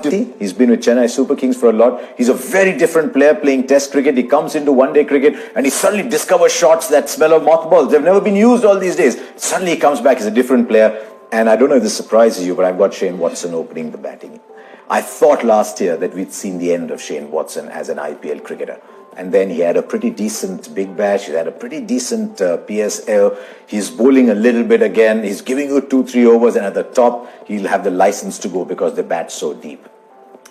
to see. He's been with Chennai Super Kings for a lot. He's a very different player playing Test cricket. He comes into one-day cricket and he suddenly discovers shots that smell of mothballs. They've never been used all these days. Suddenly he comes back as a different player. And I don't know if this surprises you, but I've got Shane Watson opening the batting. I thought last year that we'd seen the end of Shane Watson as an IPL cricketer. And then he had a pretty decent Big Bash. He had a pretty decent PSL. He's bowling a little bit again. He's giving you 2-3 overs, and at the top, he'll have the license to go because the bat's so deep.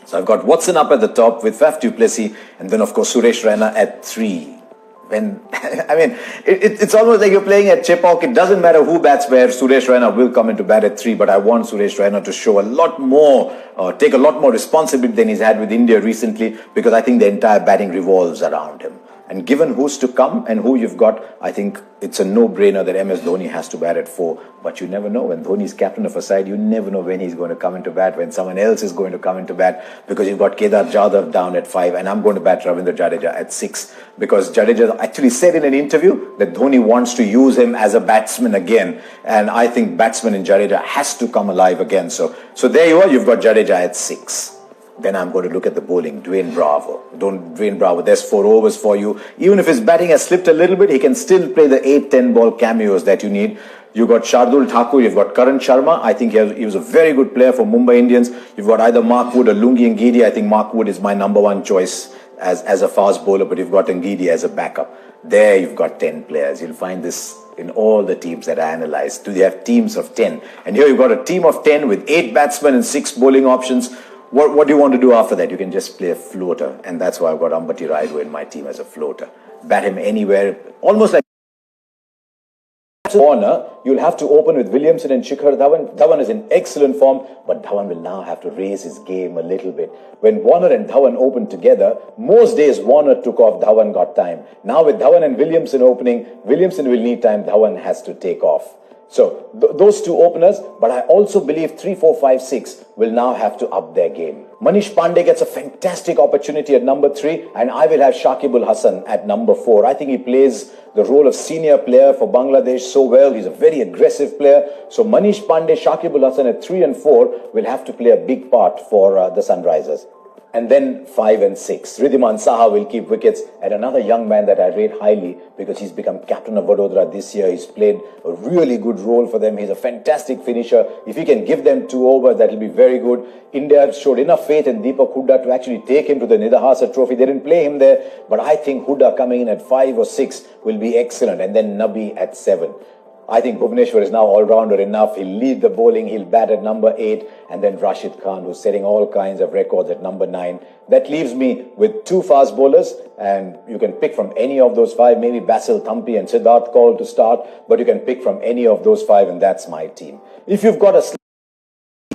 So I've got Watson up at the top with Faf du Plessis, and then, of course, Suresh Raina at 3. When, I mean, it's almost like you're playing at Chepauk. It doesn't matter who bats where. Suresh Raina will come into bat at 3, but I want Suresh Raina to show a lot more, take a lot more responsibility than he's had with India recently, because I think the entire batting revolves around him. And given who's to come and who you've got, I think it's a no-brainer that MS Dhoni has to bat at 4. But you never know. When Dhoni's captain of a side, you never know when he's going to come into bat, when someone else is going to come into bat, because you've got Kedar Jadhav down at 5, and I'm going to bat Ravindra Jadeja at 6, because Jadeja actually said in an interview that Dhoni wants to use him as a batsman again, and I think batsman in Jadeja has to come alive again. So there you are, you've got Jadeja at 6. Then I'm going to look at the bowling. Dwayne Bravo. There's 4 overs for you. Even if his batting has slipped a little bit, he can still play the 8-10 ball cameos that you need. You've got Shardul Thakur, you've got Karan Sharma. I think he was a very good player for Mumbai Indians. You've got either Mark Wood or Lungi Ngidi. I think Mark Wood is my number 1 choice as a fast bowler, but you've got Ngidi as a backup. There you've got 10 players. You'll find this in all the teams that I analyzed. Do they have teams of 10? And here you've got a team of 10 with 8 batsmen and 6 bowling options. What do you want to do after that? You can just play a floater. And that's why I've got Ambati Rayudu in my team as a floater. Bat him anywhere. Almost like Warner, you'll have to open with Williamson and Shikhar Dhawan. Dhawan is in excellent form, but Dhawan will now have to raise his game a little bit. When Warner and Dhawan opened together, most days Warner took off, Dhawan got time. Now with Dhawan and Williamson opening, Williamson will need time, Dhawan has to take off. So those 2 openers, but I also believe 3, 4, 5, 6 will now have to up their game. Manish Pandey gets a fantastic opportunity at number 3, and I will have Shakib Ul Hasan at number 4. I think he plays the role of senior player for Bangladesh so well. He's a very aggressive player. So Manish Pandey, Shakib Ul Hasan at 3 and 4 will have to play a big part for the Sunrisers. And then 5 and 6. Ridhiman Saha will keep wickets, and another young man that I rate highly because he's become captain of Vadodara this year. He's played a really good role for them. He's a fantastic finisher. If he can give them 2 overs, that will be very good. India showed enough faith in Deepak Hooda to actually take him to the Nidahasa Trophy. They didn't play him there, but I think Hooda coming in at 5 or 6 will be excellent. And then Nabi at 7. I think Bhuvneshwar is now all-rounder enough. He'll lead the bowling. He'll bat at number 8. And then Rashid Khan, who's setting all kinds of records at number 9. That leaves me with 2 fast bowlers. And you can pick from any of those 5. Maybe Basil Thampi and Siddharth Kaul to start. But you can pick from any of those 5. And that's my team. If you've got a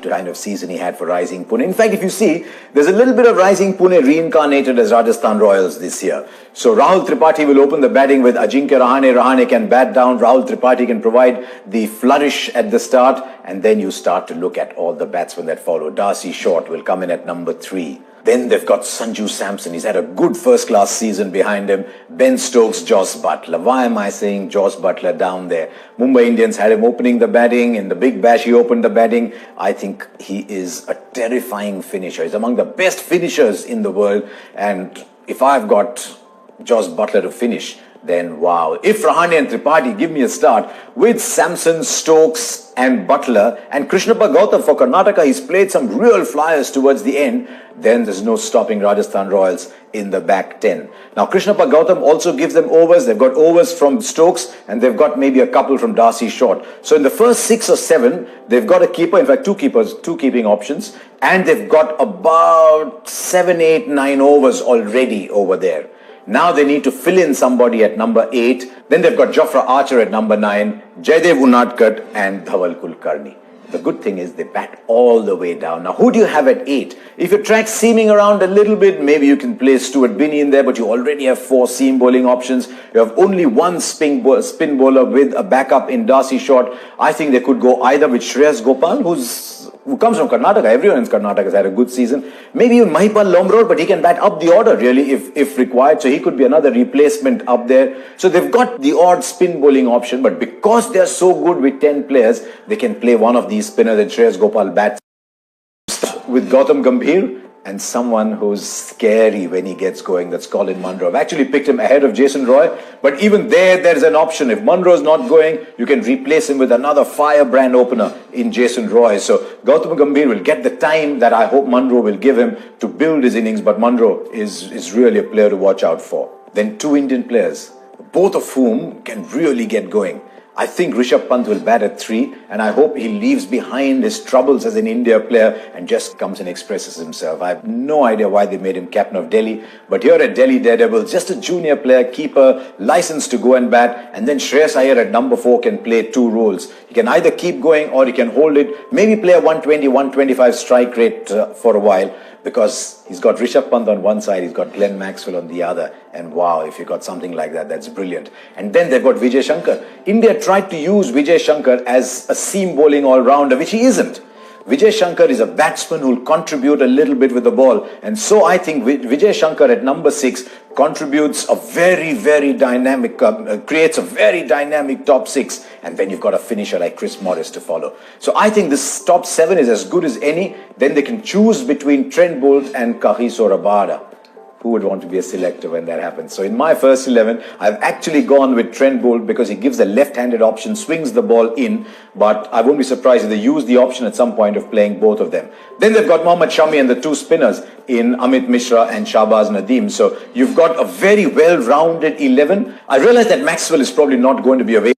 kind of season he had for Rising Pune. In fact, if you see, there's a little bit of Rising Pune reincarnated as Rajasthan Royals this year. So Rahul Tripathi will open the batting with Ajinkya Rahane. Rahane can bat down. Rahul Tripathi can provide the flourish at the start. And then you start to look at all the batsmen that follow. Darcy Short will come in at number 3. Then they've got Sanju Samson. He's had a good first-class season behind him. Ben Stokes, Joss Butler. Why am I saying Joss Butler down there? Mumbai Indians had him opening the batting. In the Big Bash, he opened the batting. I think he is a terrifying finisher. He's among the best finishers in the world. And if I've got Joss Butler to finish, then wow. If Rahane and Tripathi give me a start with Samson, Stokes and Butler and Krishnappa Gautam for Karnataka, he's played some real flyers towards the end, then there's no stopping Rajasthan Royals in the back 10. Now Krishnappa Gautam also gives them overs. They've got overs from Stokes and they've got maybe a couple from Darcy Short. So in the first 6 or 7, they've got a keeper, in fact 2 keepers, 2 keeping options, and they've got about 7, 8, 9 overs already over there. Now they need to fill in somebody at number 8. Then they've got Jofra Archer at number 9, Jaydev Unadkat and Dhawal Kulkarni. The good thing is they bat all the way down. Now, who do you have at 8? If your track's seaming around a little bit, maybe you can play Stuart Binney in there, but you already have 4 seam bowling options. You have only 1 spin bowler with a backup in Darcy Short. I think they could go either with Shreyas Gopal, who comes from Karnataka. Everyone in Karnataka has had a good season. Maybe even Mahipal Lomrod, but he can bat up the order really if required. So he could be another replacement up there. So they've got the odd spin bowling option, but because they're so good with 10 players, they can play one of these spinners and Shreyas Gopal bats. with Gautam Gambhir and someone who's scary when he gets going. That's Colin Munro. I've actually picked him ahead of Jason Roy, but even there's an option. If Munro's not going, you can replace him with another firebrand opener in Jason Roy. So Gautam Gambhir will get the time that I hope Munro will give him to build his innings, but Munro is really a player to watch out for. Then two Indian players, both of whom can really get going. I think Rishabh Pant will bat at 3, and I hope he leaves behind his troubles as an India player and just comes and expresses himself. I have no idea why they made him captain of Delhi, but here at Delhi Daredevils, just a junior player, keeper, licensed to go and bat, and then Shreyas Iyer at number 4 can play 2 roles. He can either keep going or he can hold it, maybe play a 120, 125 strike rate for a while, because he's got Rishabh Pant on one side, he's got Glenn Maxwell on the other, and wow, if you've got something like that, that's brilliant. And then they've got Vijay Shankar. India tried to use Vijay Shankar as a seam bowling all-rounder, which he isn't. Vijay Shankar is a batsman who will contribute a little bit with the ball, and so I think Vijay Shankar at number 6 contributes a very, very dynamic, creates a very dynamic top 6, and then you've got a finisher like Chris Morris to follow. So I think this top 7 is as good as any. Then they can choose between Trent Boult and Kagiso Rabada. Who would want to be a selector when that happens? So in my first 11, I've actually gone with Trent Boult because he gives a left-handed option, swings the ball in, but I won't be surprised if they use the option at some point of playing both of them. Then they've got Mohammad Shami and the 2 spinners in Amit Mishra and Shahbaz Nadeem. So you've got a very well-rounded 11. I realize that Maxwell is probably not going to be available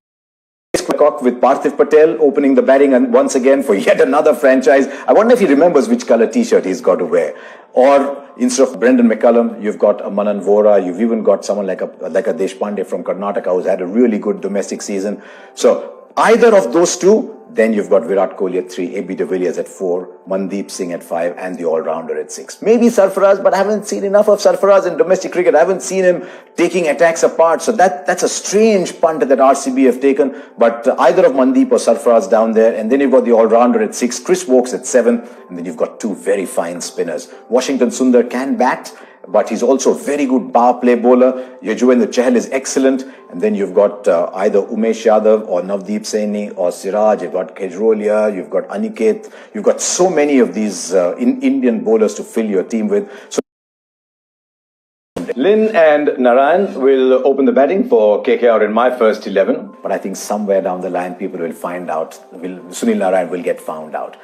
with Parthiv Patel opening the batting and once again for yet another franchise. I wonder if he remembers which colour t-shirt he's got to wear. Or instead of Brendan McCullum, you've got a Manan Vora. You've even got someone like a Deshpande from Karnataka who's had a really good domestic season. So either of those two, then you've got Virat Kohli at 3, AB de Villiers at 4, Mandeep Singh at 5, and the all-rounder at 6. Maybe Sarfaraz, but I haven't seen enough of Sarfaraz in domestic cricket. I haven't seen him taking attacks apart. So that's a strange punt that RCB have taken. But either of Mandeep or Sarfaraz down there. And then you've got the all-rounder at 6, Chris Woakes at 7. And then you've got 2 very fine spinners. Washington Sundar can bat, but he's also a very good power play bowler. Yajuvendra Chahal is excellent. And then you've got either Umesh Yadav or Navdeep Saini or Siraj. You've got Kejrolia, you've got Aniket. You've got so many of these Indian bowlers to fill your team with. So Lynn and Narayan will open the batting for KKR in my first 11. But I think somewhere down the line, people will find out. Sunil Narayan will get found out.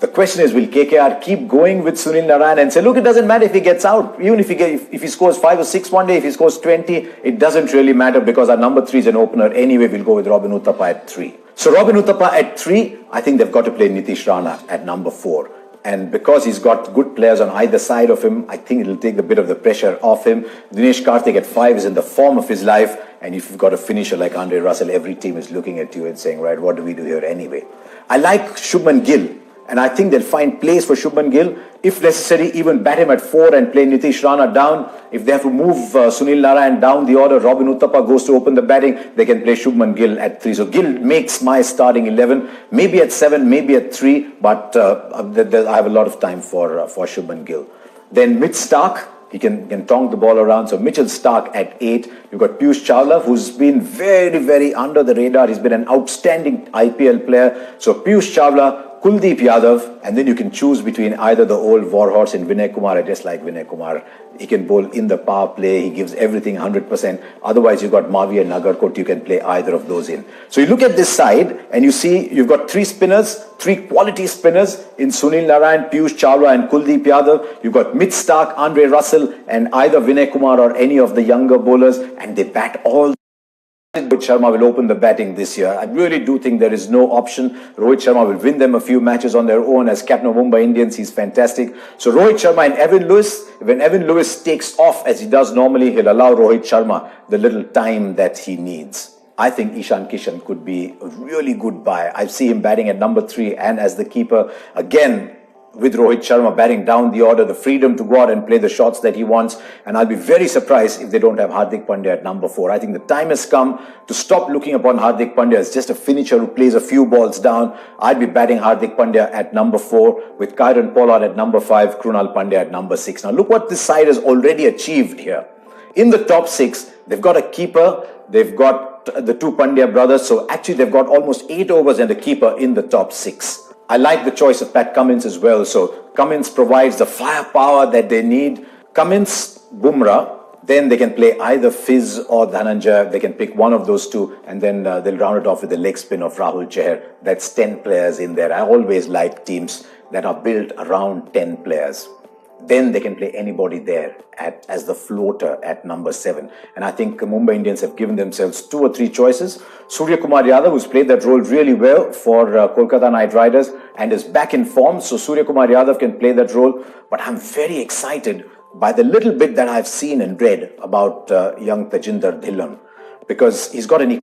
The question is, will KKR keep going with Sunil Narayan and say, look, it doesn't matter if he gets out. Even if he scores 5 or 6 one day, if he scores 20, it doesn't really matter because our number 3 is an opener. Anyway, we'll go with Robin Uthappa at 3. So Robin Uthappa at 3, I think they've got to play Nitish Rana at number 4. And because he's got good players on either side of him, I think it'll take a bit of the pressure off him. Dinesh Karthik at 5 is in the form of his life. And if you've got a finisher like Andre Russell, every team is looking at you and saying, right, what do we do here anyway? I like Shubman Gill. And I think they'll find place for Shubman Gill. If necessary, even bat him at 4 and play Nitish Rana down. If they have to move Sunil Narayan down the order, Robin Uthappa goes to open the batting, they can play Shubman Gill at 3. So Gill makes my starting 11. Maybe at 7, maybe at 3. But I have a lot of time for Shubman Gill. Then Mitch Stark. He can tong the ball around. So Mitchell Stark at 8. You've got Piyush Chawla, who's been very, very under the radar. He's been an outstanding IPL player. So Piyush Chawla, Kuldeep Yadav, and then you can choose between either the old warhorse and Vinay Kumar. I just like Vinay Kumar. He can bowl in the power play. He gives everything 100%. Otherwise, you've got Mavi and Nagarkot. You can play either of those in. So you look at this side and you see you've got 3 spinners, 3 quality spinners in Sunil Narayan, Piyush Chawla and Kuldeep Yadav. You've got Mitch Stark, Andre Russell and either Vinay Kumar or any of the younger bowlers, and they bat all. Rohit Sharma will open the batting this year. I really do think there is no option. Rohit Sharma will win them a few matches on their own as captain of Mumbai Indians. He's fantastic. So Rohit Sharma and Evan Lewis, when Evan Lewis takes off as he does normally, he'll allow Rohit Sharma the little time that he needs. I think Ishan Kishan could be a really good buy. I see him batting at number 3 and as the keeper. Again, with Rohit Sharma batting down the order, the freedom to go out and play the shots that he wants. And I'll be very surprised if they don't have Hardik Pandya at number 4. I think the time has come to stop looking upon Hardik Pandya as just a finisher who plays a few balls down. I'd be batting Hardik Pandya at number 4 with Kyron Pollard at number 5, Krunal Pandya at number 6. Now look what this side has already achieved here. In the top 6, they've got a keeper, they've got the 2 Pandya brothers. So actually they've got almost 8 overs and a keeper in the top 6. I like the choice of Pat Cummins as well. So Cummins provides the firepower that they need. Cummins, Bumrah, then they can play either Fizz or Dhananjay. They can pick one of those two, and then they'll round it off with the leg spin of Rahul Chahar. That's 10 players in there. I always like teams that are built around 10 players. Then they can play anybody there as the floater at number 7. And I think Mumbai Indians have given themselves 2 or 3 choices. Surya Kumar Yadav, who's played that role really well for Kolkata Knight Riders and is back in form. So Surya Kumar Yadav can play that role. But I'm very excited by the little bit that I've seen and read about young Tajinder Dhillon, because he's got an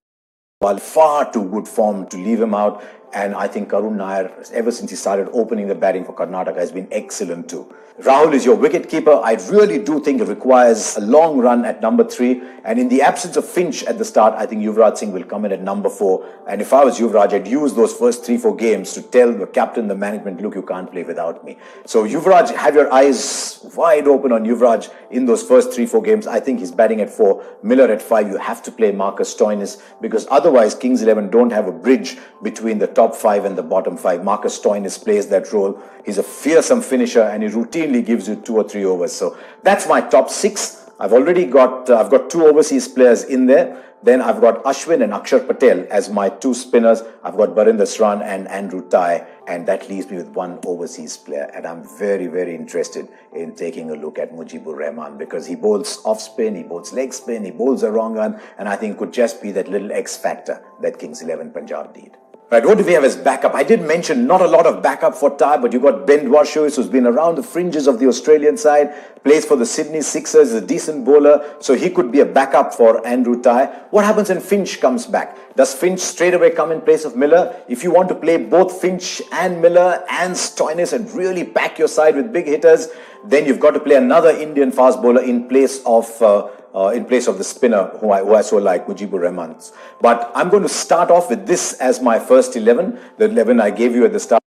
far too good form to leave him out. And I think Karun Nair, ever since he started opening the batting for Karnataka, has been excellent too. Rahul is your wicket-keeper. I really do think it requires a long run at number 3. And in the absence of Finch at the start, I think Yuvraj Singh will come in at number 4. And if I was Yuvraj, I'd use those first 3-4 games to tell the captain, the management, look, you can't play without me. So Yuvraj, have your eyes wide open on Yuvraj in those first 3-4 games. I think he's batting at 4, Miller at 5. You have to play Marcus Stoinis, because otherwise Kings 11 don't have a bridge between the top 5 and the bottom 5. Marcus Stoinis plays that role. He's a fearsome finisher and he routinely gives you 2 or 3 overs. So that's my top 6. I've already got I've got 2 overseas players in there. Then I've got Ashwin and Akshar Patel as my 2 spinners. I've got Barinder Sran and Andrew Tye, and that leaves me with 1 overseas player. And I'm very, very interested in taking a look at Mujibur Rahman, because he bowls off spin, he bowls leg spin, he bowls a wrong run, and I think could just be that little X factor that Kings 11 Punjab need. Right, what do we have as backup? I did mention not a lot of backup for Tye, but you've got Ben Warshuis, who's been around the fringes of the Australian side, plays for the Sydney Sixers, is a decent bowler, so he could be a backup for Andrew Tye. What happens when Finch comes back? Does Finch straight away come in place of Miller? If you want to play both Finch and Miller and Stoinis and really pack your side with big hitters, then you've got to play another Indian fast bowler in place of the spinner who I so like, Mujibur Rahman. But I'm going to start off with this as my first 11, the 11 I gave you at the start.